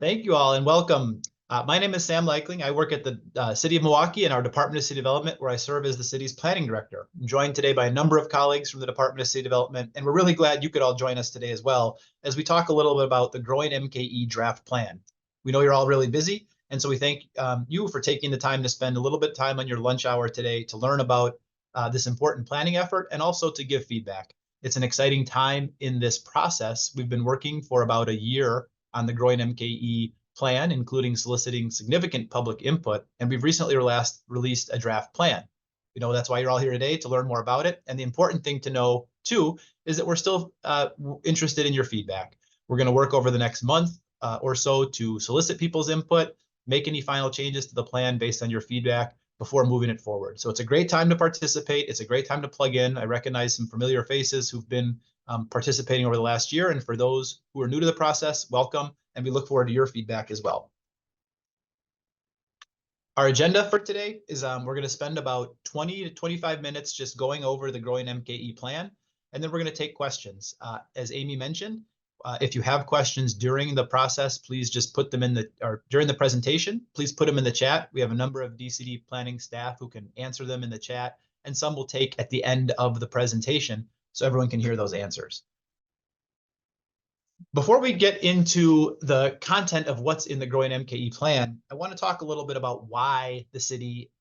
Thank you all and welcome. My name is Sam Leichling. I work at the City of Milwaukee in our Department of City Development, where I serve as the city's planning director. I'm joined today by a number of colleagues from the Department of City Development, and we're really glad you could all join us today as well as we talk a little bit about the Growing MKE Draft Plan. We know you're all really busy, and so we thank you for taking the time to spend a little bit of time on your lunch hour today to learn about this important planning effort and also to give feedback. It's an exciting time in this process. We've been working for about a year on the Growing MKE plan, including soliciting significant public input, and we've recently released a draft plan. That's why you're all here today, to learn more about it. And the important thing to know, too, is that we're still interested in your feedback. We're going to work over the next month or so to solicit people's input, make any final changes to the plan based on your feedback before moving it forward. So it's a great time to participate. It's a great time to plug in. I recognize some familiar faces who've been participating over the last year. And for those who are new to the process, welcome. And we look forward to your feedback as well. Our agenda for today is we're going to spend about 20 to 25 minutes just going over the Growing MKE plan. And then we're going to take questions. As Amy mentioned, if you have questions during the process, please just put them during the presentation, please put them in the chat. We have a number of DCD planning staff who can answer them in the chat, and some will take at the end of the presentation so everyone can hear those answers. Before we get into the content of what's in the Growing MKE plan, I want to talk a little bit about why the city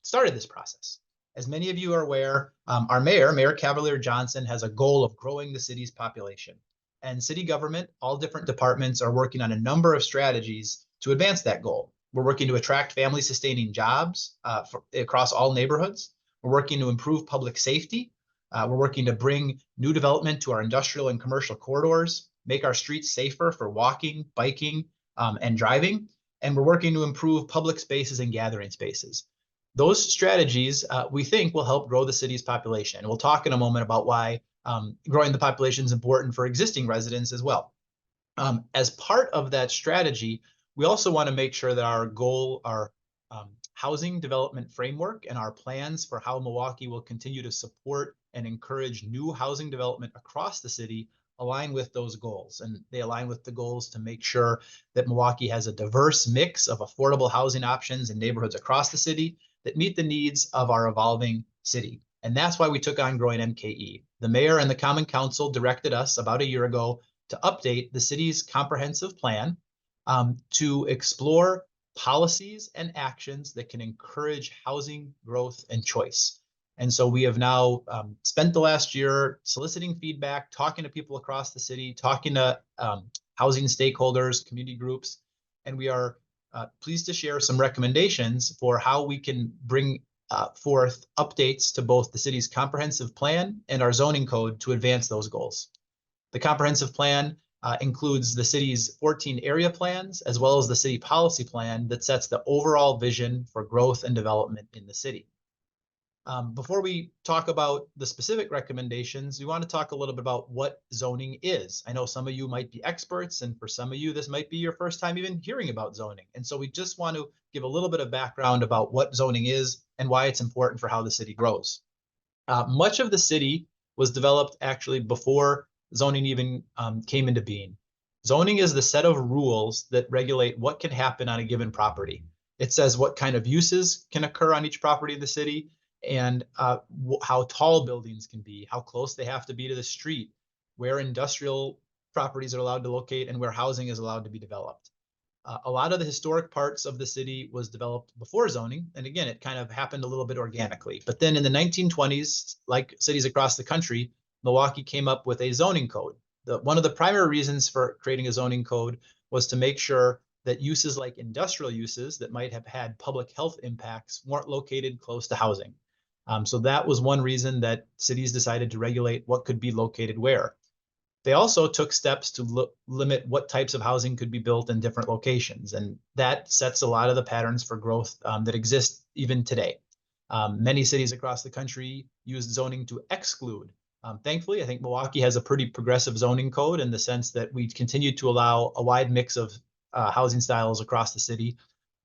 started this process. As many of you are aware, our Mayor Cavalier Johnson, has a goal of growing the city's population. And city government, all different departments, are working on a number of strategies to advance that goal. We're working to attract family-sustaining jobs across all neighborhoods. We're working to improve public safety. We're working to bring new development to our industrial and commercial corridors, make our streets safer for walking, biking, and driving. And we're working to improve public spaces and gathering spaces. Those strategies, we think, will help grow the city's population. And we'll talk in a moment about why growing the population is important for existing residents as well. As part of that strategy, we also want to make sure that our housing development framework and our plans for how Milwaukee will continue to support and encourage new housing development across the city align with those goals. And they align with the goals to make sure that Milwaukee has a diverse mix of affordable housing options in neighborhoods across the city that meet the needs of our evolving city. And that's why we took on Growing MKE. The mayor and the Common Council directed us about a year ago to update the city's comprehensive plan to explore policies and actions that can encourage housing growth and choice. And so we have now spent the last year soliciting feedback, talking to people across the city, talking to housing stakeholders, community groups, and we are pleased to share some recommendations for how we can bring forth updates to both the city's comprehensive plan and our zoning code to advance those goals. The comprehensive plan includes the city's 14 area plans, as well as the city policy plan that sets the overall vision for growth and development in the city. Before we talk about the specific recommendations, we want to talk a little bit about what zoning is. I know some of you might be experts, and for some of you, this might be your first time even hearing about zoning. And so we just want to give a little bit of background about what zoning is and why it's important for how the city grows. Much of the city was developed actually before zoning even came into being. Zoning is the set of rules that regulate what can happen on a given property. It says what kind of uses can occur on each property in the city, and how tall buildings can be, how close they have to be to the street, where industrial properties are allowed to locate, and where housing is allowed to be developed. A lot of the historic parts of the city was developed before zoning, and again, it kind of happened a little bit organically. But then in the 1920s, like cities across the country, Milwaukee came up with a zoning code. One of the primary reasons for creating a zoning code was to make sure that uses like industrial uses that might have had public health impacts weren't located close to housing. So that was one reason that cities decided to regulate what could be located where. They also took steps to limit what types of housing could be built in different locations. And that sets a lot of the patterns for growth that exist even today. Many cities across the country used zoning to exclude. Thankfully, I think Milwaukee has a pretty progressive zoning code in the sense that we continue to allow a wide mix of housing styles across the city.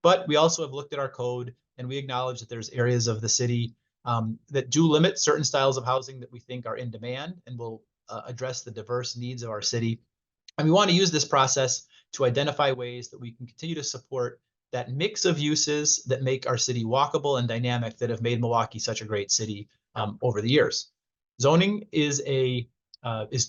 But we also have looked at our code, and we acknowledge that there's areas of the city that do limit certain styles of housing that we think are in demand and will address the diverse needs of our city. And we want to use this process to identify ways that we can continue to support that mix of uses that make our city walkable and dynamic that have made Milwaukee such a great city over the years. Zoning is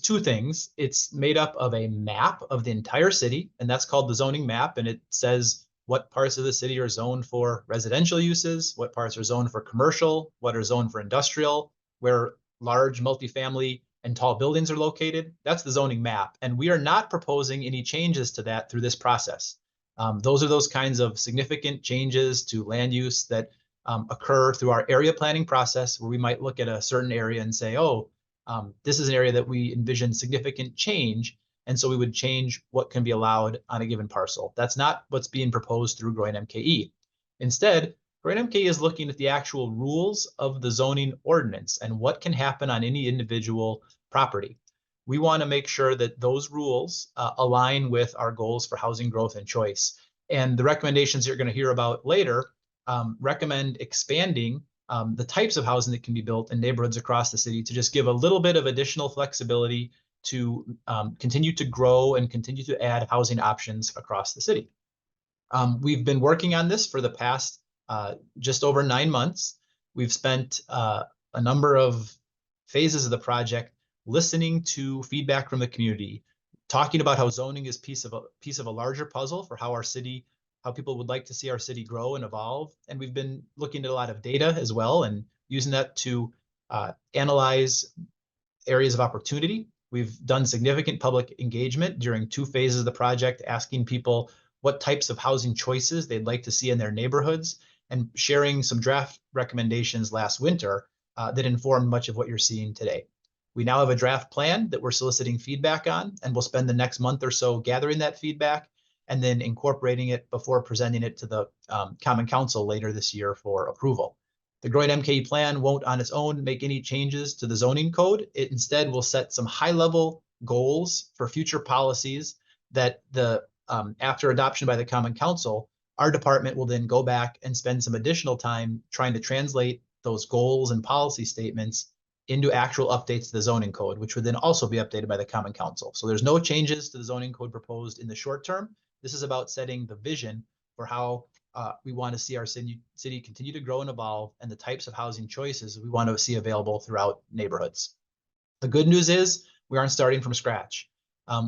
two things. It's made up of a map of the entire city, and that's called the zoning map, and it says what parts of the city are zoned for residential uses, what parts are zoned for commercial, what are zoned for industrial, where large multifamily and tall buildings are located. That's the zoning map, and we are not proposing any changes to that through this process. Those are those kinds of significant changes to land use that occur through our area planning process, where we might look at a certain area and say, oh, this is an area that we envision significant change, and so we would change what can be allowed on a given parcel. That's not what's being proposed through Growing MKE. Instead, Growing MKE is looking at the actual rules of the zoning ordinance and what can happen on any individual property. We want to make sure that those rules align with our goals for housing growth and choice. And the recommendations you're going to hear about later recommend expanding the types of housing that can be built in neighborhoods across the city to just give a little bit of additional flexibility to continue to grow and continue to add housing options across the city. We've been working on this for the past just over 9 months. We've spent a number of phases of the project listening to feedback from the community, talking about how zoning is piece of a larger puzzle for how people would like to see our city grow and evolve. And we've been looking at a lot of data as well and using that to analyze areas of opportunity. We've done significant public engagement during 2 phases of the project, asking people what types of housing choices they'd like to see in their neighborhoods, and sharing some draft recommendations last winter that informed much of what you're seeing today. We now have a draft plan that we're soliciting feedback on, and we'll spend the next month or so gathering that feedback and then incorporating it before presenting it to the Common Council later this year for approval. The Growing MKE plan won't on its own make any changes to the zoning code. It instead will set some high-level goals for future policies that after adoption by the Common Council, our department will then go back and spend some additional time trying to translate those goals and policy statements into actual updates to the zoning code, which would then also be updated by the Common Council. So there's no changes to the zoning code proposed in the short term. This is about setting the vision for how we want to see our city continue to grow and evolve, and the types of housing choices we want to see available throughout neighborhoods. The good news is we aren't starting from scratch.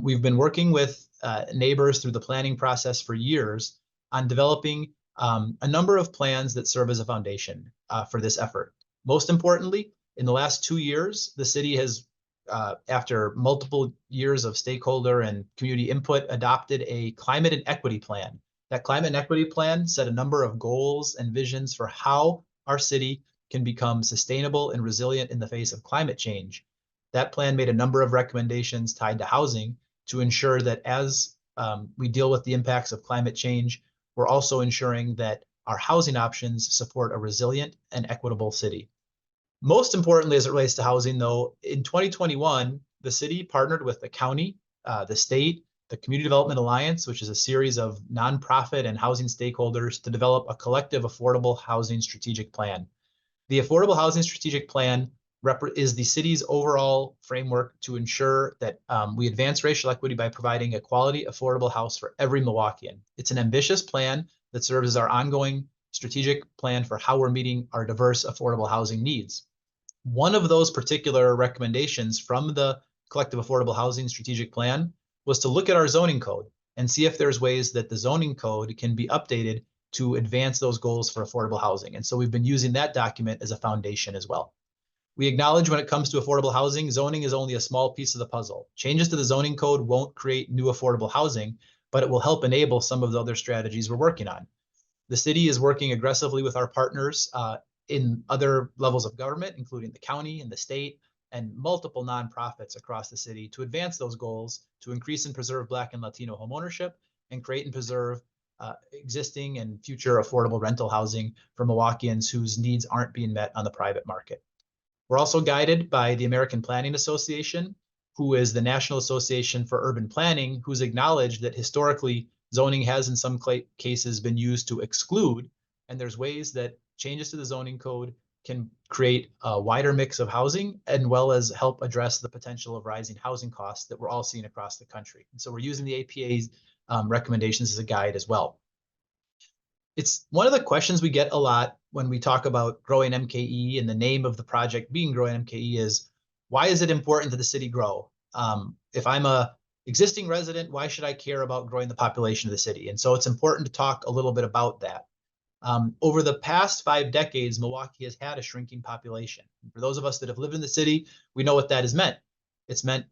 We've been working with neighbors through the planning process for years on developing a number of plans that serve as a foundation for this effort. Most importantly, in the last 2 years, the city has, after multiple years of stakeholder and community input, adopted a climate and equity plan. That climate and equity plan set a number of goals and visions for how our city can become sustainable and resilient in the face of climate change. That plan made a number of recommendations tied to housing to ensure that as we deal with the impacts of climate change, we're also ensuring that our housing options support a resilient and equitable city. Most importantly, as it relates to housing, though, in 2021, the city partnered with the county, the state, the Community Development Alliance, which is a series of nonprofit and housing stakeholders, to develop a collective affordable housing strategic plan. The Affordable Housing Strategic Plan is the city's overall framework to ensure that we advance racial equity by providing a quality, affordable house for every Milwaukeean. It's an ambitious plan that serves as our ongoing strategic plan for how we're meeting our diverse affordable housing needs. One of those particular recommendations from the Collective Affordable Housing Strategic Plan was to look at our zoning code and see if there's ways that the zoning code can be updated to advance those goals for affordable housing. And so we've been using that document as a foundation as well. We acknowledge when it comes to affordable housing, zoning is only a small piece of the puzzle. Changes to the zoning code won't create new affordable housing, but it will help enable some of the other strategies we're working on. The city is working aggressively with our partners in other levels of government, including the county and the state, and multiple nonprofits across the city to advance those goals to increase and preserve Black and Latino homeownership and create and preserve existing and future affordable rental housing for Milwaukeeans whose needs aren't being met on the private market. We're also guided by the American Planning Association, who is the National Association for Urban Planning, who's acknowledged that historically zoning has in some cases been used to exclude, and there's ways that changes to the zoning code can create a wider mix of housing and well as help address the potential of rising housing costs that we're all seeing across the country. And so we're using the APA's recommendations as a guide as well. It's one of the questions we get a lot when we talk about growing MKE, and the name of the project being Growing MKE is, why is it important that the city grow? If I'm a existing resident, why should I care about growing the population of the city? And so it's important to talk a little bit about that. Over the past 5 decades, Milwaukee has had a shrinking population. For those of us that have lived in the city, we know what that has meant. It's meant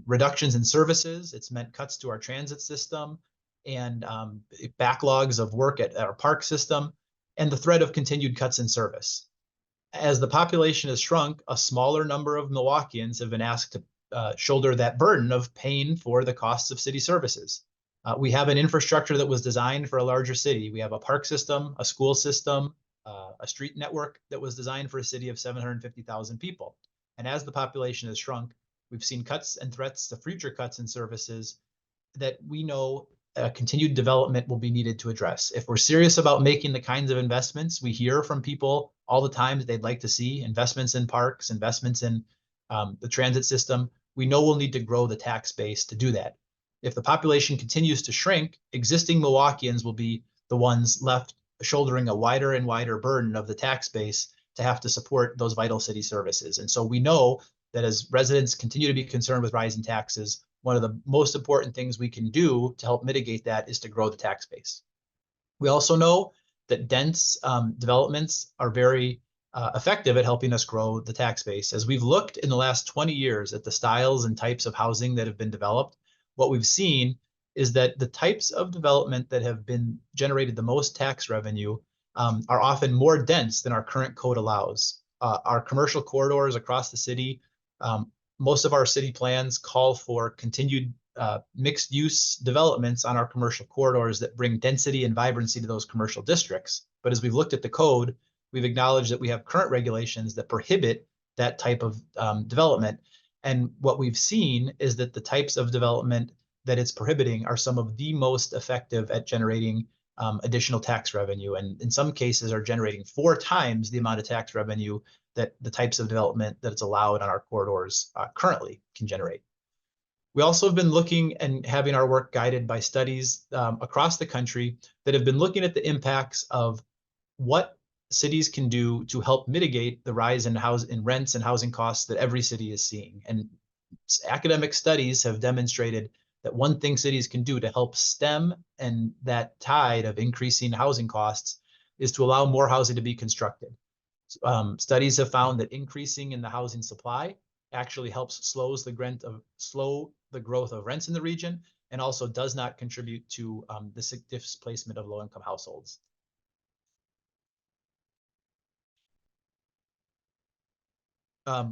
reductions in services. It's meant cuts to our transit system and backlogs of work at our park system, and the threat of continued cuts in service. As the population has shrunk, a smaller number of Milwaukeeans have been asked to shoulder that burden of paying for the costs of city services. We have an infrastructure that was designed for a larger city. We have a park system, a school system, a street network that was designed for a city of 750,000 people. And as the population has shrunk, we've seen cuts and threats to future cuts in services that we know continued development will be needed to address. If we're serious about making the kinds of investments we hear from people all the time that they'd like to see, investments in parks, investments in the transit system, we know we'll need to grow the tax base to do that. If the population continues to shrink, existing Milwaukeeans will be the ones left shouldering a wider and wider burden of the tax base to have to support those vital city services. And so we know that as residents continue to be concerned with rising taxes, one of the most important things we can do to help mitigate that is to grow the tax base. We also know that dense developments are very effective at helping us grow the tax base. As we've looked in the last 20 years at the styles and types of housing that have been developed, what we've seen is that the types of development that have been generated the most tax revenue are often more dense than our current code allows. Our commercial corridors across the city, most of our city plans call for continued mixed use developments on our commercial corridors that bring density and vibrancy to those commercial districts. But as we've looked at the code, we've acknowledged that we have current regulations that prohibit that type of development. And what we've seen is that the types of development that it's prohibiting are some of the most effective at generating additional tax revenue, and in some cases are generating 4 times the amount of tax revenue that the types of development that it's allowed on our corridors currently can generate. We also have been looking and having our work guided by studies across the country that have been looking at the impacts of what cities can do to help mitigate the rise in rents and housing costs that every city is seeing. And academic studies have demonstrated that one thing cities can do to help stem and that tide of increasing housing costs is to allow more housing to be constructed. Studies have found that increasing in the housing supply actually helps slow the growth of rents in the region, and also does not contribute to the displacement of low-income households.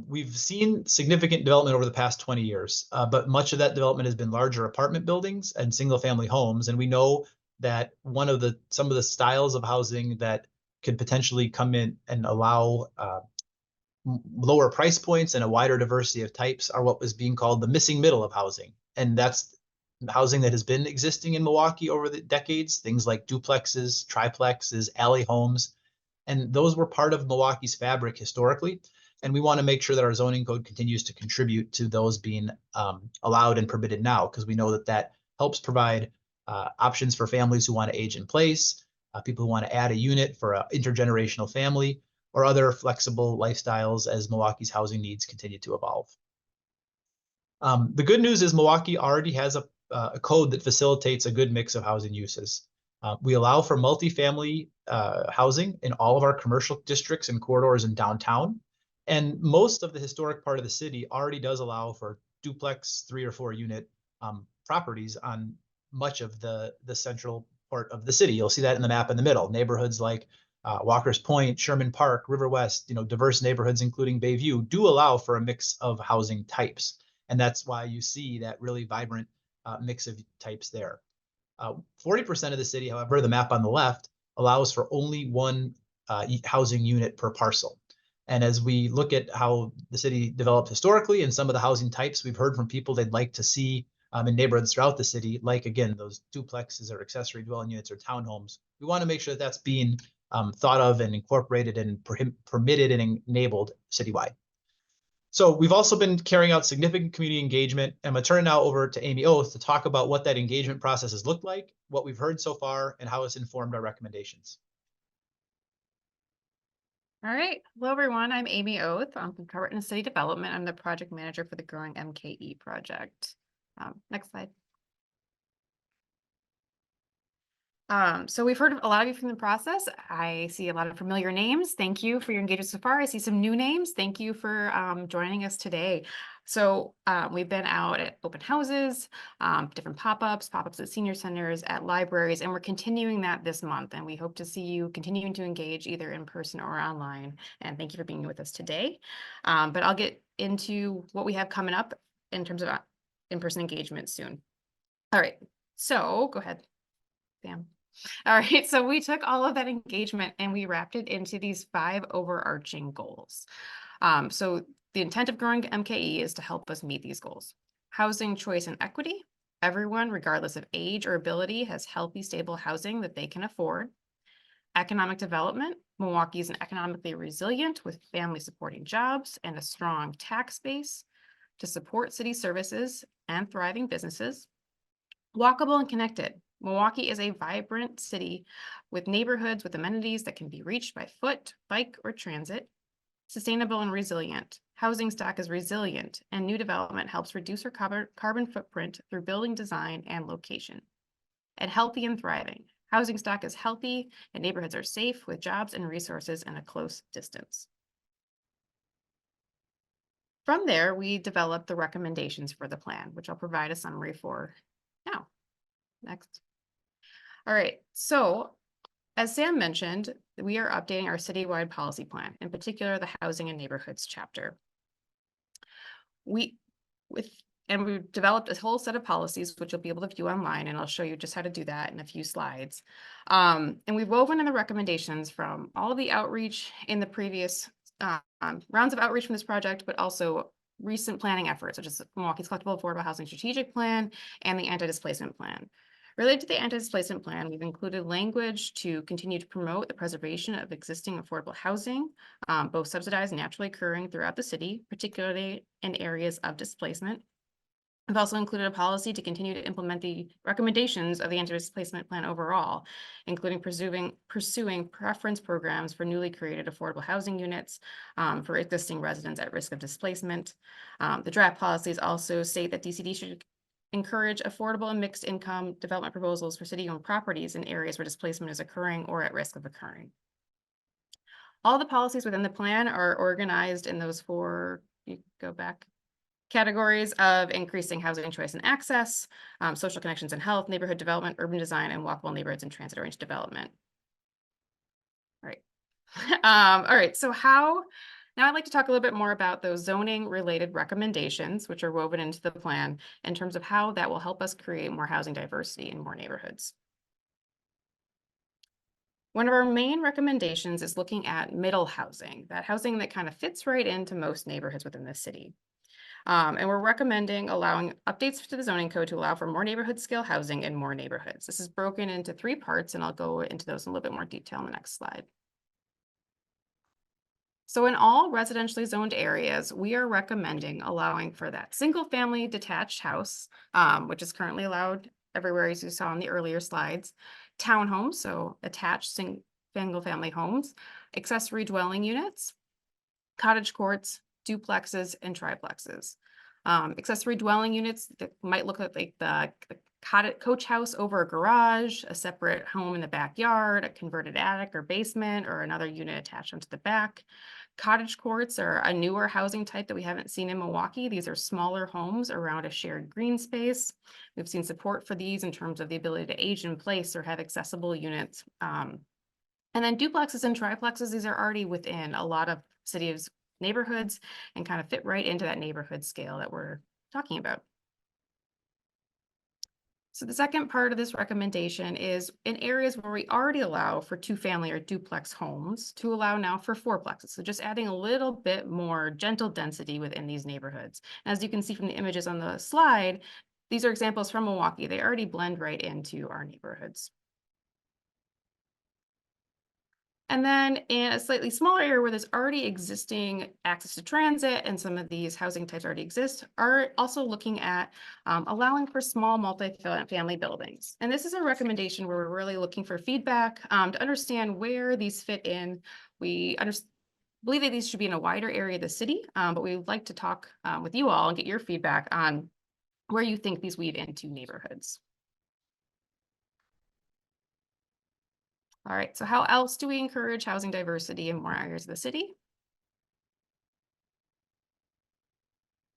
We've seen significant development over the past 20 years, but much of that development has been larger apartment buildings and single-family homes. And we know that some of the styles of housing that could potentially come in and allow lower price points and a wider diversity of types are what was being called the missing middle of housing. And that's housing that has been existing in Milwaukee over the decades, things like duplexes, triplexes, alley homes. And those were part of Milwaukee's fabric historically. And we want to make sure that our zoning code continues to contribute to those being allowed and permitted now, because we know that that helps provide options for families who want to age in place, people who want to add a unit for an intergenerational family, or other flexible lifestyles as Milwaukee's housing needs continue to evolve. The good news is Milwaukee already has a code that facilitates a good mix of housing uses. We allow for multifamily housing in all of our commercial districts and corridors in downtown. And most of the historic part of the city already does allow for duplex 3 or 4 unit properties on much of the central part of the city. You'll see that in the map in the middle. Neighborhoods like Walker's Point, Sherman Park, River West, diverse neighborhoods, including Bayview, do allow for a mix of housing types. And that's why you see that really vibrant mix of types there. 40% of the city, however, the map on the left, allows for only 1 housing unit per parcel. And as we look at how the city developed historically and some of the housing types we've heard from people they'd like to see in neighborhoods throughout the city, like, again, those duplexes or accessory dwelling units or townhomes, we want to make sure that that's being thought of and incorporated and permitted and enabled citywide. So we've also been carrying out significant community engagement, and I'm going to turn it now over to Amy Oath to talk about what that engagement process has looked like, what we've heard so far, and how it's informed our recommendations. All right. Hello, everyone. I'm Amy Oath. I'm from Carverton City Development. I'm the project manager for the Growing MKE project. Next slide. So we've heard a lot of you from the process. I see a lot of familiar names. Thank you for your engagement so far. I see some new names. Thank you for joining us today. So we've been out at open houses, different pop-ups at senior centers, at libraries, and we're continuing that this month. And we hope to see you continuing to engage either in person or online. And thank you for being with us today. But I'll get into what we have coming up in terms of in-person engagement soon. All right, so go ahead, Sam. All right, so we took all of that engagement and we wrapped it into these 5 overarching goals. So the intent of Growing MKE is to help us meet these goals. Housing choice and equity. Everyone, regardless of age or ability, has healthy, stable housing that they can afford. Economic development. Milwaukee is economically resilient with family supporting jobs and a strong tax base to support city services and thriving businesses. Walkable and connected. Milwaukee is a vibrant city with neighborhoods with amenities that can be reached by foot, bike, or transit. Sustainable and resilient. Housing stock is resilient, and new development helps reduce our carbon footprint through building design and location. And healthy and thriving. Housing stock is healthy, and neighborhoods are safe with jobs and resources in a close distance. From there, we developed the recommendations for the plan, which I'll provide a summary for now. Next. All right, so as Sam mentioned, we are updating our citywide policy plan, in particular the Housing and Neighborhoods chapter. We've developed a whole set of policies, which you'll be able to view online, and I'll show you just how to do that in a few slides. And we've woven in the recommendations from all of the outreach in the previous rounds of outreach from this project, but also recent planning efforts, such as Milwaukee's Collectible Affordable Housing Strategic Plan and the Anti-Displacement Plan. Related to the anti-displacement plan, we've included language to continue to promote the preservation of existing affordable housing, both subsidized and naturally occurring throughout the city, particularly in areas of displacement. We've also included a policy to continue to implement the recommendations of the anti-displacement plan overall, including pursuing preference programs for newly created affordable housing units for existing residents at risk of displacement. The draft policies also state that DCD should encourage affordable and mixed income development proposals for city-owned properties in areas where displacement is occurring or at risk of occurring. All the policies within the plan are organized in those 4, you go back, categories of increasing housing choice and access, social connections and health, neighborhood development, urban design, and walkable neighborhoods and transit-oriented development. All right. All right, so now I'd like to talk a little bit more about those zoning related recommendations, which are woven into the plan in terms of how that will help us create more housing diversity in more neighborhoods. One of our main recommendations is looking at middle housing, that housing that kind of fits right into most neighborhoods within the city. And we're recommending allowing updates to the zoning code to allow for more neighborhood scale housing in more neighborhoods. This is broken into 3 parts, and I'll go into those in a little bit more detail in the next slide. So in all residentially zoned areas, we are recommending allowing for that single family detached house, which is currently allowed everywhere, as you saw in the earlier slides, townhomes, so attached single family homes, accessory dwelling units, cottage courts, duplexes, and triplexes. Accessory dwelling units that might look like the coach house over a garage, a separate home in the backyard, a converted attic or basement, or another unit attached onto the back. Cottage courts are a newer housing type that we haven't seen in Milwaukee. These are smaller homes around a shared green space. We've seen support for these in terms of the ability to age in place or have accessible units. And then duplexes and triplexes, these are already within a lot of cities' neighborhoods and kind of fit right into that neighborhood scale that we're talking about. So the second part of this recommendation is in areas where we already allow for 2-family or duplex homes to allow now for 4plexes. So just adding a little bit more gentle density within these neighborhoods. As you can see from the images on the slide, these are examples from Milwaukee. They already blend right into our neighborhoods. And then in a slightly smaller area where there's already existing access to transit and some of these housing types already exist, are also looking at allowing for small multi-family buildings. And this is a recommendation where we're really looking for feedback to understand where these fit in. We believe that these should be in a wider area of the city, but we would like to talk with you all and get your feedback on where you think these weave into neighborhoods. All right, so how else do we encourage housing diversity in more areas of the city?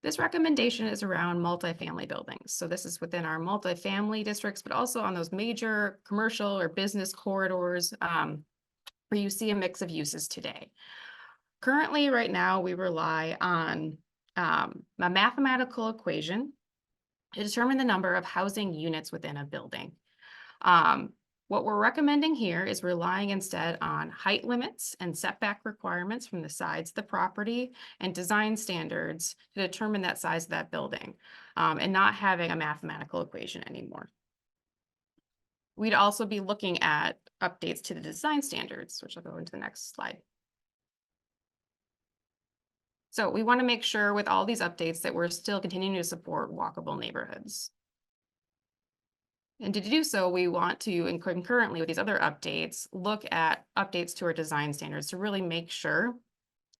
This recommendation is around multifamily buildings. So this is within our multifamily districts, but also on those major commercial or business corridors where you see a mix of uses today. Currently, right now, we rely on a mathematical equation to determine the number of housing units within a building. What we're recommending here is relying instead on height limits and setback requirements from the sides of the property and design standards to determine that size of that building, and not having a mathematical equation anymore. We'd also be looking at updates to the design standards, which I'll go into the next slide. So we want to make sure with all these updates that we're still continuing to support walkable neighborhoods. And to do so, we want to, concurrently with these other updates, look at updates to our design standards to really make sure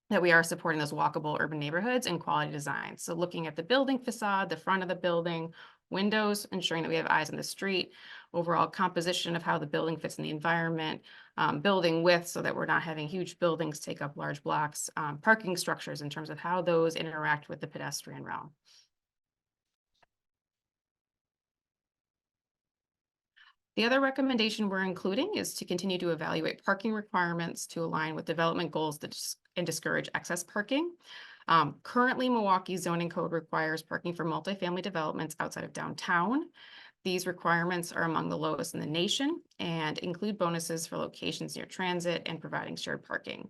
that we are supporting those walkable urban neighborhoods and quality design. So looking at the building facade, the front of the building, windows, ensuring that we have eyes on the street, overall composition of how the building fits in the environment, building width so that we're not having huge buildings take up large blocks, parking structures in terms of how those interact with the pedestrian realm. The other recommendation we're including is to continue to evaluate parking requirements to align with development goals and discourage excess parking. Currently, Milwaukee's zoning code requires parking for multifamily developments outside of downtown. These requirements are among the lowest in the nation and include bonuses for locations near transit and providing shared parking.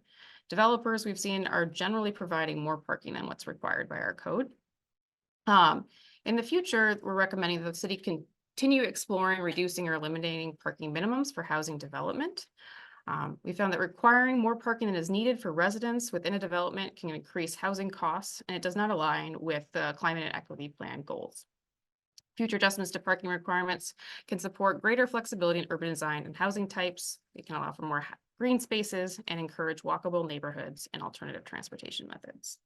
Developers we've seen are generally providing more parking than what's required by our code. In the future, we're recommending that the city continue exploring reducing or eliminating parking minimums for housing development. We found that requiring more parking than is needed for residents within a development can increase housing costs, and it does not align with the climate and equity plan goals. Future adjustments to parking requirements can support greater flexibility in urban design and housing types. It can allow for more green spaces and encourage walkable neighborhoods and alternative transportation methods.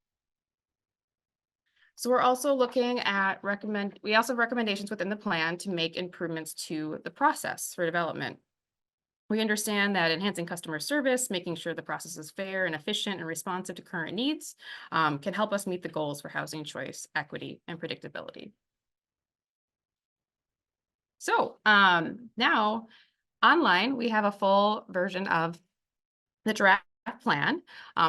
So we're also looking at we also have recommendations within the plan to make improvements to the process for development. We understand that enhancing customer service, making sure the process is fair and efficient and responsive to current needs, can help us meet the goals for housing choice, equity, and predictability. So now online, we have a full version of the draft plan.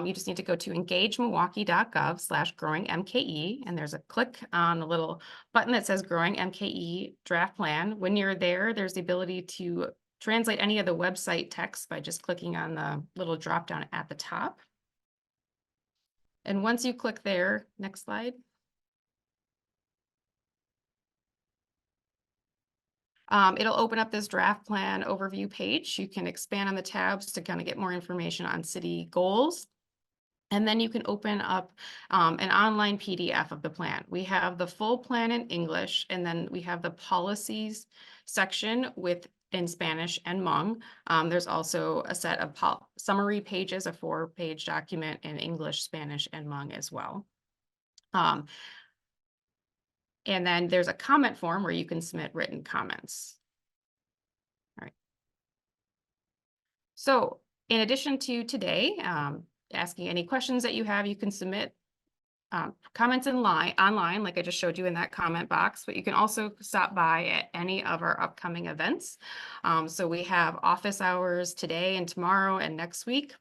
You just need to go to engagemilwaukee.gov/growingmke, and there's a click on the little button that says Growing MKE Draft Plan. When you're there, there's the ability to translate any of the website text by just clicking on the little drop down at the top. And once you click there, next slide. It'll open up this draft plan overview page. You can expand on the tabs to kind of get more information on city goals. And then you can open up an online PDF of the plan. We have the full plan in English, and then we have the policies section in Spanish and Hmong. There's also a set of summary pages, a 4-page document in English, Spanish, and Hmong as well. And then there's a comment form where you can submit written comments. All right. So in addition to today, asking any questions that you have, you can submit comments online, like I just showed you in that comment box, but you can also stop by at any of our upcoming events. So we have office hours today and tomorrow and next week.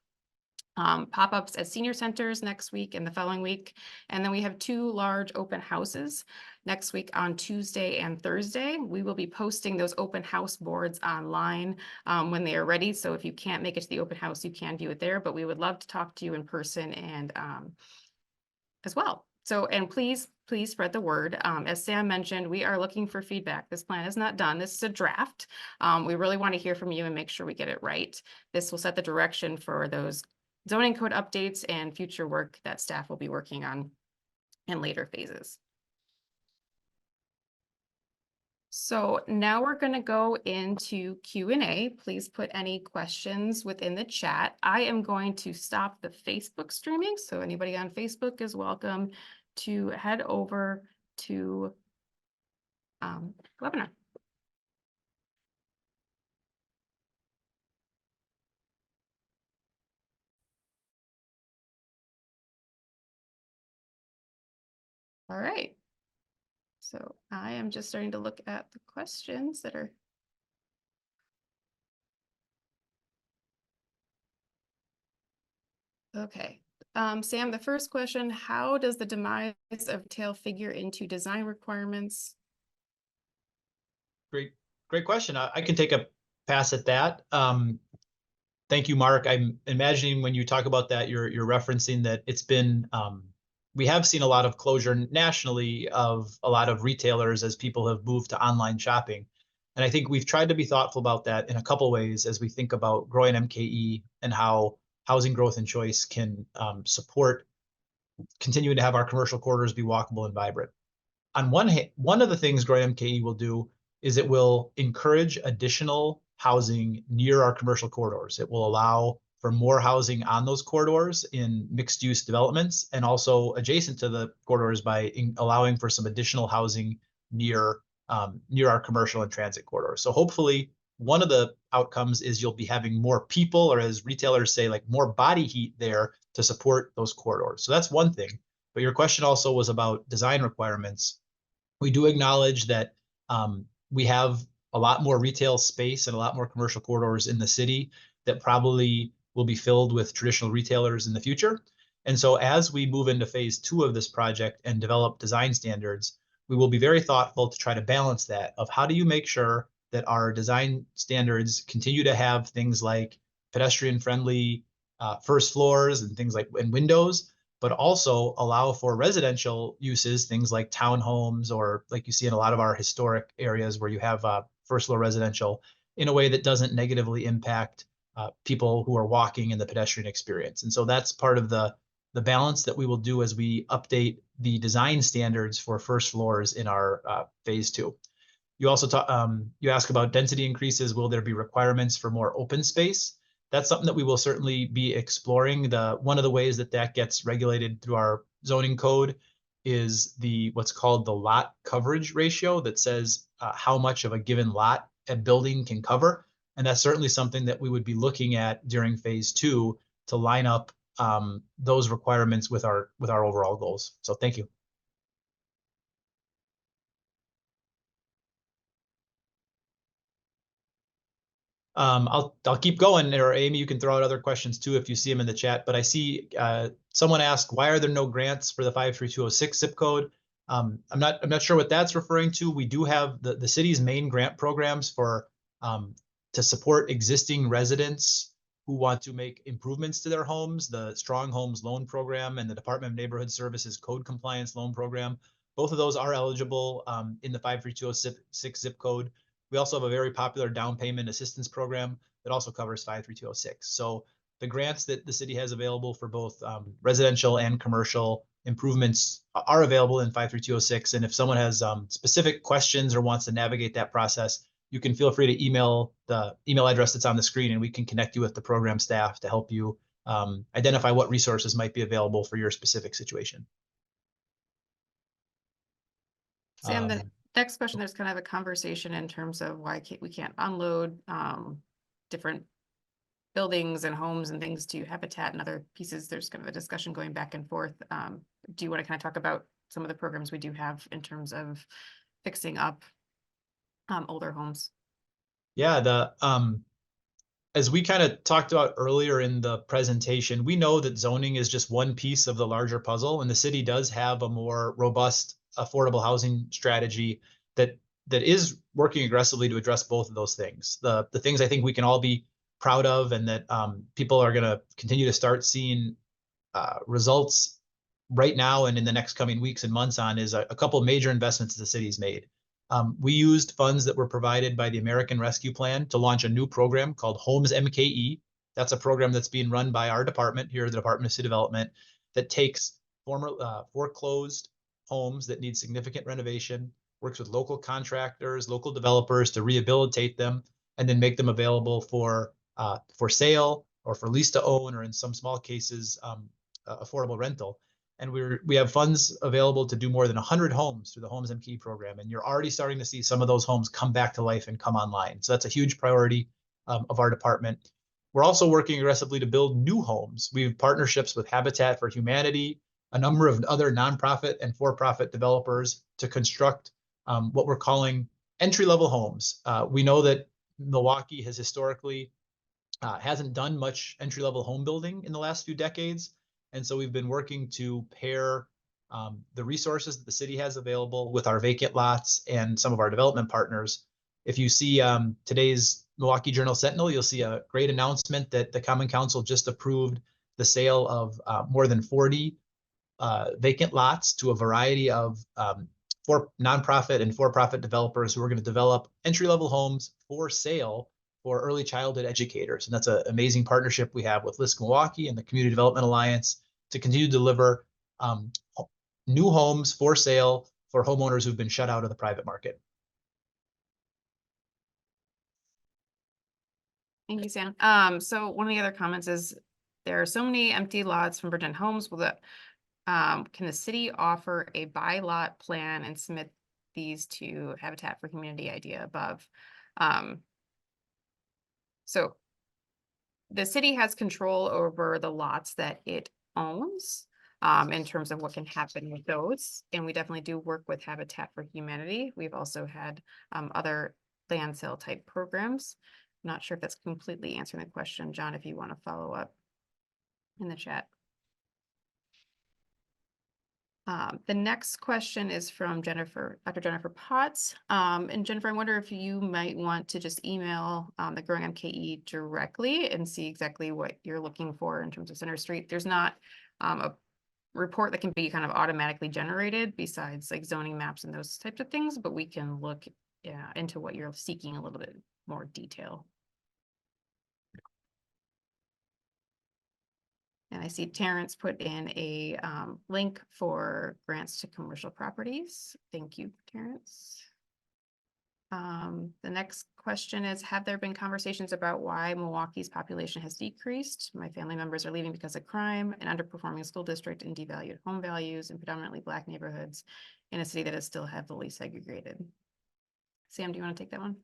Pop-ups at senior centers next week and the following week. And then we have 2 large open houses next week on Tuesday and Thursday. We will be posting those open house boards online when they are ready. So if you can't make it to the open house, you can view it there, but we would love to talk to you in person and as well. So, and please spread the word. As Sam mentioned, we are looking for feedback. This plan is not done. This is a draft. We really want to hear from you and make sure we get it right. This will set the direction for those zoning code updates and future work that staff will be working on in later phases. So now we're going to go into Q&A. Please put any questions within the chat. I am going to stop the Facebook streaming. So anybody on Facebook is welcome to head over to webinar. All right. So I am just starting to look at the questions that are. Okay. Sam, the first question, how does the demise of retail figure into design requirements? Great question. I can take a pass at that. Thank you, Mark. I'm imagining when you talk about that, you're referencing that it's been, we have seen a lot of closure nationally of a lot of retailers as people have moved to online shopping. And I think we've tried to be thoughtful about that in a couple ways as we think about growing MKE and how housing growth and choice can support continuing to have our commercial corridors be walkable and vibrant. On one hand, one of the things Growing MKE will do is it will encourage additional housing near our commercial corridors. It will allow for more housing on those corridors in mixed use developments and also adjacent to the corridors by allowing for some additional housing near our commercial and transit corridors. So hopefully one of the outcomes is you'll be having more people, or as retailers say, like more body heat there to support those corridors. So that's one thing. But your question also was about design requirements. We do acknowledge that we have a lot more retail space and a lot more commercial corridors in the city that probably will be filled with traditional retailers in the future. And so as we move into phase 2 of this project and develop design standards, we will be very thoughtful to try to balance that of how do you make sure that our design standards continue to have things like pedestrian friendly first floors and things like and windows, but also allow for residential uses, things like townhomes, or like you see in a lot of our historic areas where you have first floor residential, in a way that doesn't negatively impact people who are walking in the pedestrian experience. And so that's part of the balance that we will do as we update the design standards for first floors in our phase 2. You also you ask about density increases. Will there be requirements for more open space? That's something that we will certainly be exploring. One of the ways that gets regulated through our zoning code is what's called the lot coverage ratio that says how much of a given lot a building can cover. And that's certainly something that we would be looking at during phase 2 to line up those requirements with our overall goals. So thank you. I'll keep going, or Amy, you can throw out other questions too if you see them in the chat. But I see someone asked, why are there no grants for the 53206 zip code? I'm not sure what that's referring to. We do have the city's main grant programs for to support existing residents who want to make improvements to their homes. The Strong Homes Loan Program and the Department of Neighborhood Services Code Compliance Loan Program. Both of those are eligible in the 53206 zip code. We also have a very popular down payment assistance program that also covers 53206. So the grants that the city has available for both residential and commercial improvements are available in 53206. And if someone has specific questions or wants to navigate that process, you can feel free to email the email address that's on the screen, and we can connect you with the program staff to help you identify what resources might be available for your specific situation. Sam, the next question, there's kind of a conversation in terms of why we can't unload different buildings and homes and things to Habitat and other pieces. There's kind of a discussion going back and forth. Do you want to kind of talk about some of the programs we do have in terms of fixing up older homes? Yeah, as we kind of talked about earlier in the presentation, we know that zoning is just one piece of the larger puzzle, and the city does have a more robust affordable housing strategy that is working aggressively to address both of those things. The things I think we can all be proud of, and that people are going to continue to start seeing results right now and in the next coming weeks and months on is a couple of major investments the city's made. We used funds that were provided by the American Rescue Plan to launch a new program called Homes MKE. That's a program that's being run by our department here at the Department of City Development that takes former foreclosed homes that need significant renovation, works with local contractors, local developers to rehabilitate them, and then make them available for sale or for lease to own, or in some small cases, affordable rental. And we have funds available to do more than 100 homes through the Homes MKE program. And you're already starting to see some of those homes come back to life and come online. So that's a huge priority of our department. We're also working aggressively to build new homes. We have partnerships with Habitat for Humanity, a number of other nonprofit and for-profit developers to construct what we're calling entry-level homes. We know that Milwaukee has historically hasn't done much entry-level home building in the last few decades. And so we've been working to pair the resources that the city has available with our vacant lots and some of our development partners. If you see today's Milwaukee Journal Sentinel, you'll see a great announcement that the Common Council just approved the sale of more than 40 vacant lots to a variety of for nonprofit and for-profit developers who are going to develop entry-level homes for sale for early childhood educators. And that's an amazing partnership we have with LISC Milwaukee and the Community Development Alliance to continue to deliver new homes for sale for homeowners who've been shut out of the private market. Thank you, Sam. So one of the other comments is there are so many empty lots from Virgin Homes. Will the can the city offer a buy lot plan and submit these to Habitat for Humanity idea above? So the city has control over the lots that it owns in terms of what can happen with those. And we definitely do work with Habitat for Humanity. We've also had other land sale type programs. Not sure if that's completely answering the question, John, if you want to follow up in the chat. The next question is from Dr. Jennifer Potts. And Jennifer, I wonder if you might want to just email the Growing MKE directly and see exactly what you're looking for in terms of Center Street. There's not a report that can be kind of automatically generated besides like zoning maps and those types of things, but we can look into what you're seeking a little bit more detail. And I see Terrence put in a link for grants to commercial properties. Thank you, Terrence. The next question is, have there been conversations about why Milwaukee's population has decreased? My family members are leaving because of crime, an underperforming school district, and devalued home values in predominantly Black neighborhoods in a city that is still heavily segregated. Sam, do you want to take that one?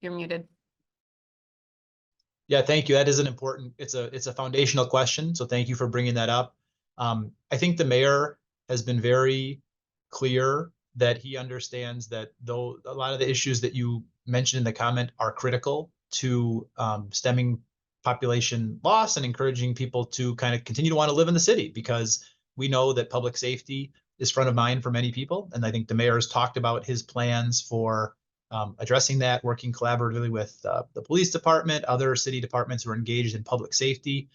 You're muted. Yeah, thank you. That is an important, it's a foundational question. So thank you for bringing that up. I think the mayor has been very clear that he understands that though a lot of the issues that you mentioned in the comment are critical to stemming population loss and encouraging people to kind of continue to want to live in the city, because we know that public safety is front of mind for many people. And I think the mayor has talked about his plans for addressing that, working collaboratively with the police department, other city departments who are engaged in public safety,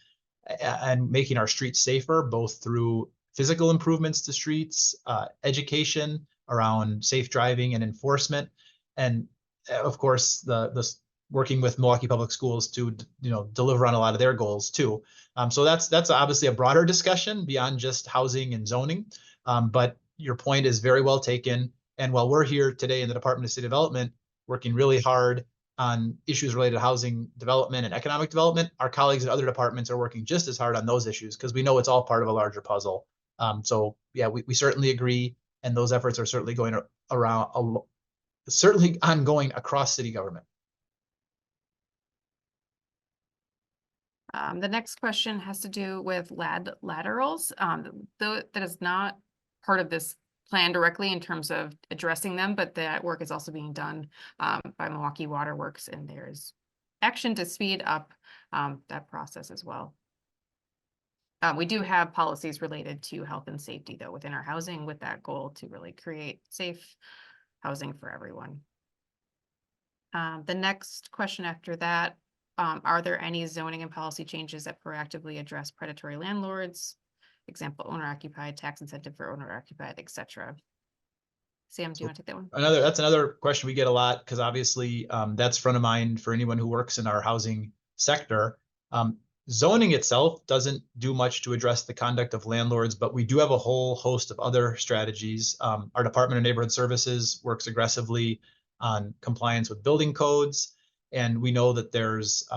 and making our streets safer, both through physical improvements to streets, education around safe driving and enforcement, and of course the working with Milwaukee Public Schools to deliver on a lot of their goals too. So that's obviously a broader discussion beyond just housing and zoning, but your point is very well taken. And while we're here today in the Department of City Development working really hard on issues related to housing development and economic development, our colleagues in other departments are working just as hard on those issues because we know it's all part of a larger puzzle. So yeah, we certainly agree, and those efforts are certainly going around, certainly ongoing across city government. The next question has to do with laterals. Though that is not part of this plan directly in terms of addressing them, but that work is also being done by Milwaukee Water Works, and there's action to speed up that process as well. We do have policies related to health and safety though within our housing, with that goal to really create safe housing for everyone. The next question after that are there any zoning and policy changes that proactively address predatory landlords? Example, owner occupied, tax incentive for owner occupied, etc. Sam, do you want to take that one? That's another question we get a lot, because obviously that's front of mind for anyone who works in our housing sector. Zoning itself doesn't do much to address the conduct of landlords, but we do have a whole host of other strategies. Our Department of Neighborhood Services works aggressively on compliance with building codes, and we know that there's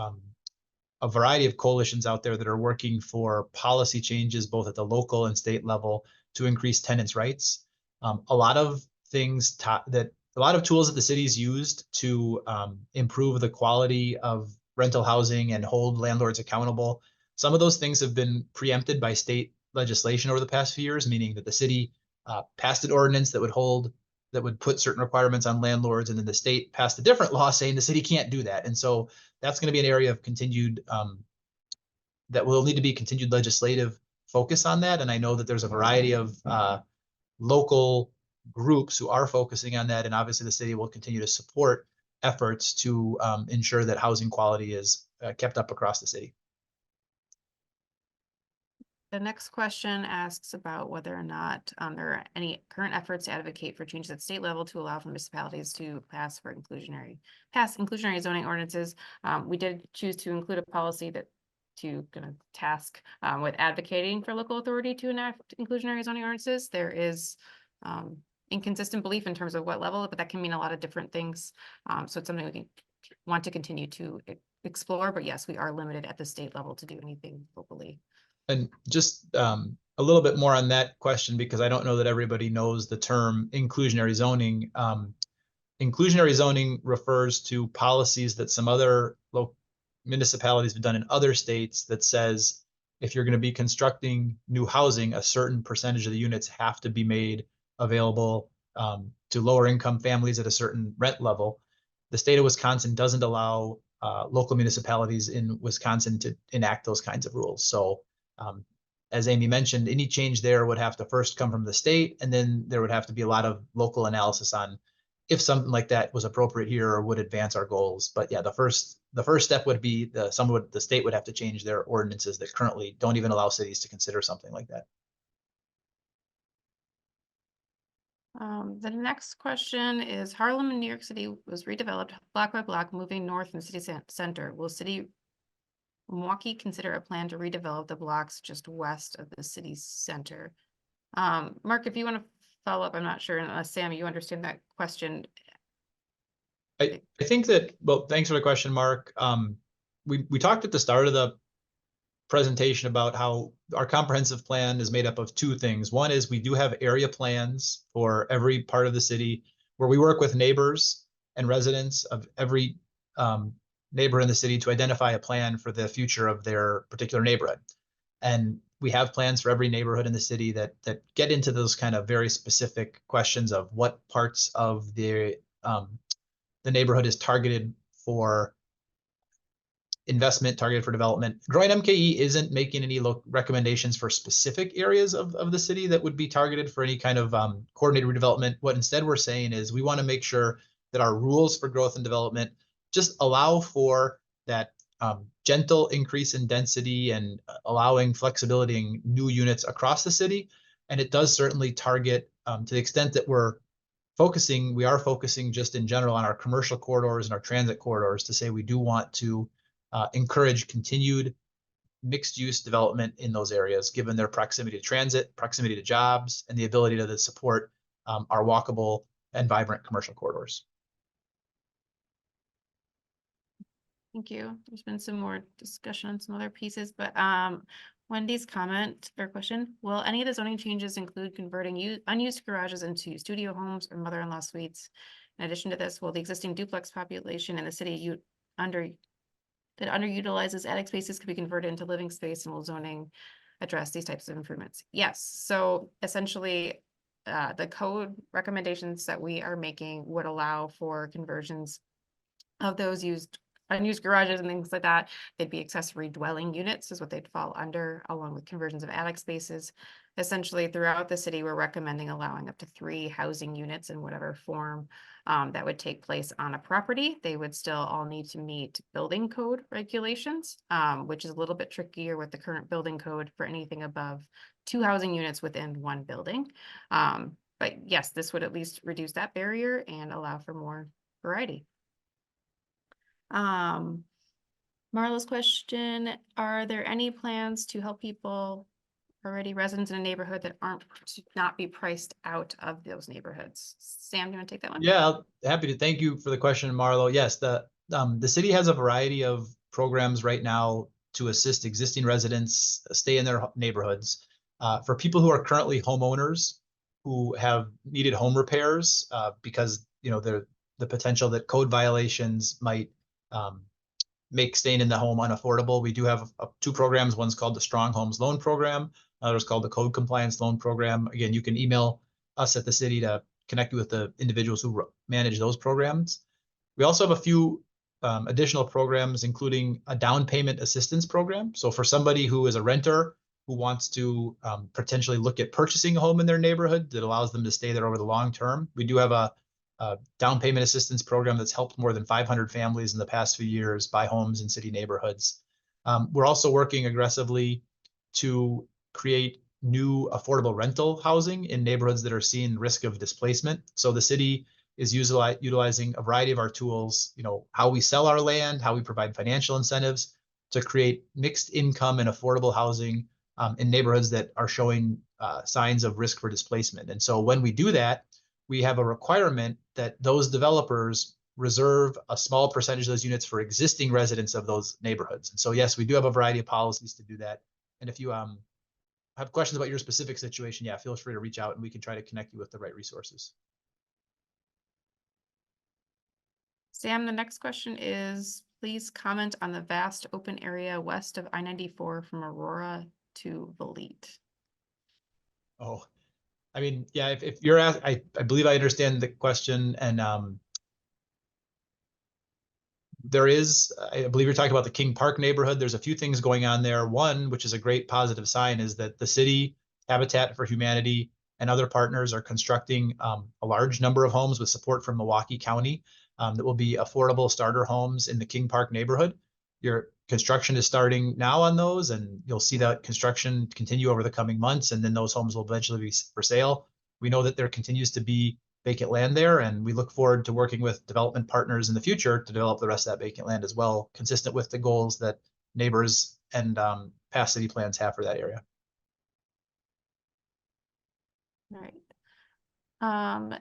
a variety of coalitions out there that are working for policy changes both at the local and state level to increase tenants' rights. A lot of tools that the city's used to improve the quality of rental housing and hold landlords accountable. Some of those things have been preempted by state legislation over the past few years, meaning that the city passed an ordinance that would put certain requirements on landlords, and then the state passed a different law saying the city can't do that. And so that's going to be an area of continued that will need to be continued legislative focus on that. And I know that there's a variety of local groups who are focusing on that, and obviously the city will continue to support efforts to ensure that housing quality is kept up across the city. The next question asks about whether or not there are any current efforts to advocate for changes at state level to allow for municipalities to pass inclusionary zoning ordinances. We did choose to include a policy to kind of task with advocating for local authority to enact inclusionary zoning ordinances. There is inconsistent belief in terms of what level, but that can mean a lot of different things. So it's something we want to continue to explore, but yes, we are limited at the state level to do anything locally. And just a little bit more on that question, because I don't know that everybody knows the term inclusionary zoning. Inclusionary zoning refers to policies that some other local municipalities have done in other states that says if you're going to be constructing new housing, a certain percentage of the units have to be made available to lower income families at a certain rent level. The state of Wisconsin doesn't allow local municipalities in Wisconsin to enact those kinds of rules. So as Amy mentioned, any change there would have to first come from the state, and then there would have to be a lot of local analysis on if something like that was appropriate here or would advance our goals. But yeah, the first step would be the state would have to change their ordinances that currently don't even allow cities to consider something like that. The next question is, Harlem in New York City was redeveloped block by block, moving north in the city center. Will Milwaukee consider a plan to redevelop the blocks just west of the city center? Mark, if you want to follow up, I'm not sure, unless Sam, you understand that question. I think that, well, thanks for the question, Mark. We talked at the start of the presentation about how our comprehensive plan is made up of two things. One is we do have area plans for every part of the city where we work with neighbors and residents of every neighbor in the city to identify a plan for the future of their particular neighborhood. And we have plans for every neighborhood in the city that get into those kind of very specific questions of what parts of the neighborhood is targeted for investment, targeted for development. Growing MKE isn't making any recommendations for specific areas of the city that would be targeted for any kind of coordinated redevelopment. What instead we're saying is we want to make sure that our rules for growth and development just allow for that gentle increase in density and allowing flexibility in new units across the city. And it does certainly target, to the extent that we are focusing just in general on our commercial corridors and our transit corridors, to say we do want to encourage continued mixed use development in those areas, given their proximity to transit, proximity to jobs, and the ability to support our walkable and vibrant commercial corridors. Thank you. There's been some more discussion on some other pieces, but Wendy's comment or question, will any of the zoning changes include converting unused garages into studio homes or mother-in-law suites? In addition to this, will the existing duplex population in the city that underutilizes attic spaces could be converted into living space, and will zoning address these types of improvements? Yes. So essentially, the code recommendations that we are making would allow for conversions of those used unused garages and things like that. They'd be accessory dwelling units is what they'd fall under, along with conversions of attic spaces. Essentially, throughout the city, we're recommending allowing up to 3 housing units in whatever form that would take place on a property. They would still all need to meet building code regulations, which is a little bit trickier with the current building code for anything above 2 housing units within one building. But yes, this would at least reduce that barrier and allow for more variety. Marla's question, are there any plans to help people already residents in a neighborhood that aren't to not be priced out of those neighborhoods? Sam, do you want to take that one? Yeah, happy to. Thank you for the question, Marlo. Yes, the city has a variety of programs right now to assist existing residents stay in their neighborhoods. For people who are currently homeowners who have needed home repairs because the potential that code violations might make staying in the home unaffordable. We do have 2 programs. One's called the Strong Homes Loan Program. Another's called the Code Compliance Loan Program. Again, you can email us at the city to connect you with the individuals who manage those programs. We also have a few additional programs, including a down payment assistance program. So for somebody who is a renter who wants to potentially look at purchasing a home in their neighborhood that allows them to stay there over the long term, we do have a down payment assistance program that's helped more than 500 families in the past few years buy homes in city neighborhoods. We're also working aggressively to create new affordable rental housing in neighborhoods that are seeing risk of displacement. So the city is utilizing a variety of our tools, how we sell our land, how we provide financial incentives to create mixed income and affordable housing in neighborhoods that are showing signs of risk for displacement. And so when we do that, we have a requirement that those developers reserve a small percentage of those units for existing residents of those neighborhoods. And so, yes, we do have a variety of policies to do that. And if you have questions about your specific situation, yeah, feel free to reach out and we can try to connect you with the right resources. Sam, the next question is, please comment on the vast open area west of I-94 from Aurora to Volete. Oh, I mean, yeah, if you're asked, I believe I understand the question. And I believe you're talking about the King Park neighborhood. There's a few things going on there. One, which is a great positive sign, is that the city, Habitat for Humanity, and other partners are constructing a large number of homes with support from Milwaukee County that will be affordable starter homes in the King Park neighborhood. Your construction is starting now on those, and you'll see that construction continue over the coming months, and then those homes will eventually be for sale. We know that there continues to be vacant land there, and we look forward to working with development partners in the future to develop the rest of that vacant land as well, consistent with the goals that neighbors and past city plans have for that area. All right.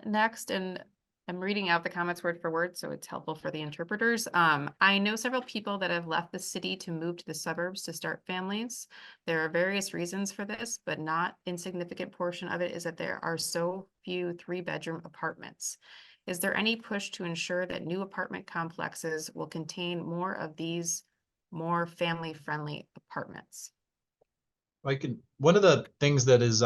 Next, and I'm reading out the comments word for word, so it's helpful for the interpreters. I know several people that have left the city to move to the suburbs to start families. There are various reasons for this, but not insignificant portion of it is that there are so few 3-bedroom apartments. Is there any push to ensure that new apartment complexes will contain more of these more family-friendly apartments? One of the things that is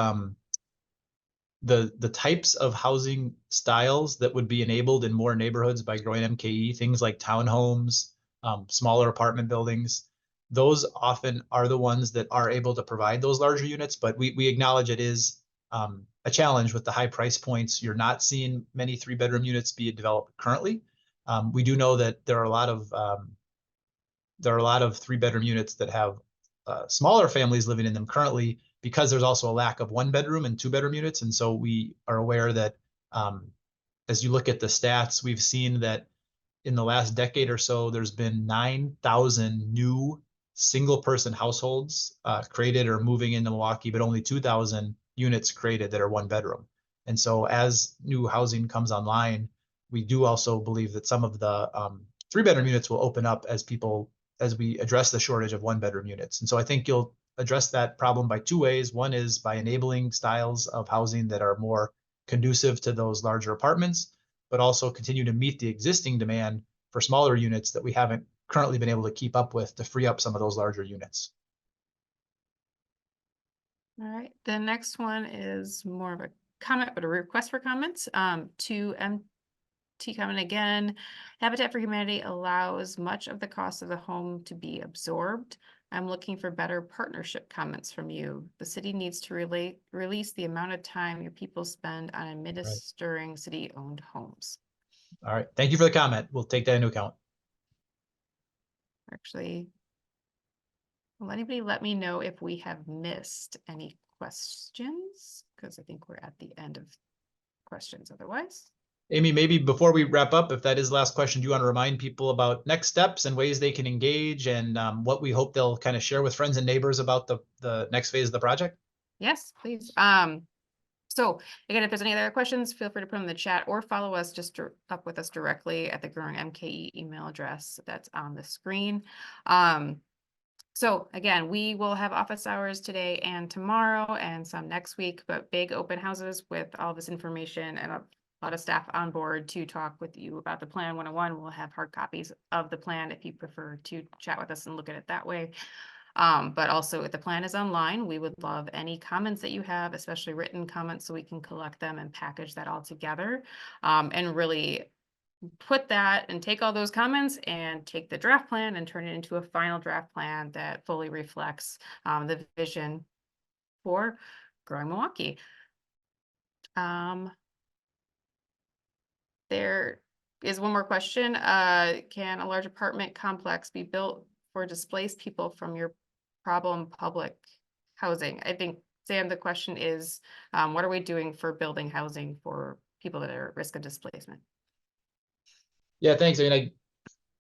the types of housing styles that would be enabled in more neighborhoods by Growing MKE, things like townhomes, smaller apartment buildings, those often are the ones that are able to provide those larger units. But we acknowledge it is a challenge with the high price points. You're not seeing many 3-bedroom units be developed currently. We do know that there are a lot of 3-bedroom units that have smaller families living in them currently, because there's also a lack of 1-bedroom and 2-bedroom units. And so we are aware that as you look at the stats, we've seen that in the last decade or so, there's been 9,000 new single-person households created or moving into Milwaukee, but only 2,000 units created that are 1-bedroom. And so as new housing comes online, we do also believe that some of the 3-bedroom units will open up as we address the shortage of 1-bedroom units. And so I think you'll address that problem by 2 ways. One is by enabling styles of housing that are more conducive to those larger apartments, but also continue to meet the existing demand for smaller units that we haven't currently been able to keep up with to free up some of those larger units. All right, the next one is more of a comment, but a request for comments to T comment again. Habitat for Humanity allows much of the cost of the home to be absorbed. I'm looking for better partnership comments from you. The city needs to release the amount of time your people spend on administering city-owned homes. All right. Thank you for the comment. We'll take that into account. Actually, will anybody let me know if we have missed any questions? Because I think we're at the end of questions otherwise. Amy, maybe before we wrap up, if that is the last question, do you want to remind people about next steps and ways they can engage and what we hope they'll kind of share with friends and neighbors about the next phase of the project? Yes, please. So again, if there's any other questions, feel free to put them in the chat or follow us up with us directly at the Growing MKE email address that's on the screen. So again, we will have office hours today and tomorrow and some next week, but big open houses with all this information and a lot of staff on board to talk with you about the plan 101. We'll have hard copies of the plan if you prefer to chat with us and look at it that way. But also if the plan is online, we would love any comments that you have, especially written comments, so we can collect them and package that all together and really put that and take all those comments and take the draft plan and turn it into a final draft plan that fully reflects the vision for Growing Milwaukee. There is one more question. Can a large apartment complex be built for displaced people from your problem public housing? I think, Sam, the question is, what are we doing for building housing for people that are at risk of displacement? Yeah, thanks. I mean,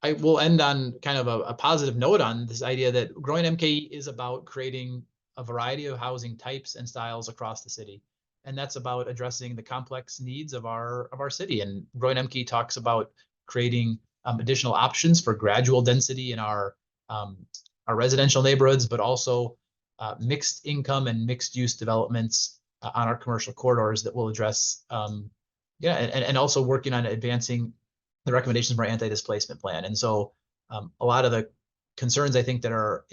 I will end on kind of a positive note on this idea that Growing MKE is about creating a variety of housing types and styles across the city. And that's about addressing the complex needs of our city. And Growing MKE talks about creating additional options for gradual density in our residential neighborhoods, but also mixed income and mixed use developments on our commercial corridors that will address, and also working on advancing the recommendations from our anti-displacement plan. And so a lot of the concerns I think that are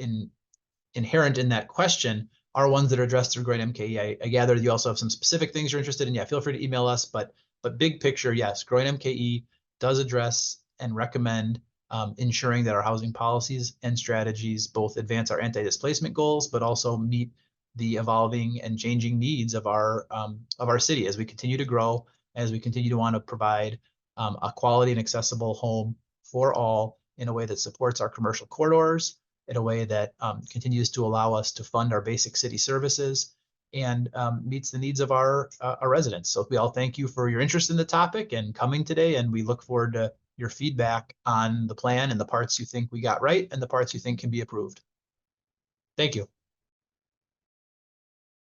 inherent in that question are ones that are addressed through Growing MKE. I gather you also have some specific things you're interested in. Yeah, feel free to email us, but big picture, yes, Growing MKE does address and recommend ensuring that our housing policies and strategies both advance our anti-displacement goals, but also meet the evolving and changing needs of our city as we continue to grow, as we continue to want to provide a quality and accessible home for all in a way that supports our commercial corridors, in a way that continues to allow us to fund our basic city services and meets the needs of our residents. So we all thank you for your interest in the topic and coming today, and we look forward to your feedback on the plan and the parts you think we got right and the parts you think can be improved. Thank you.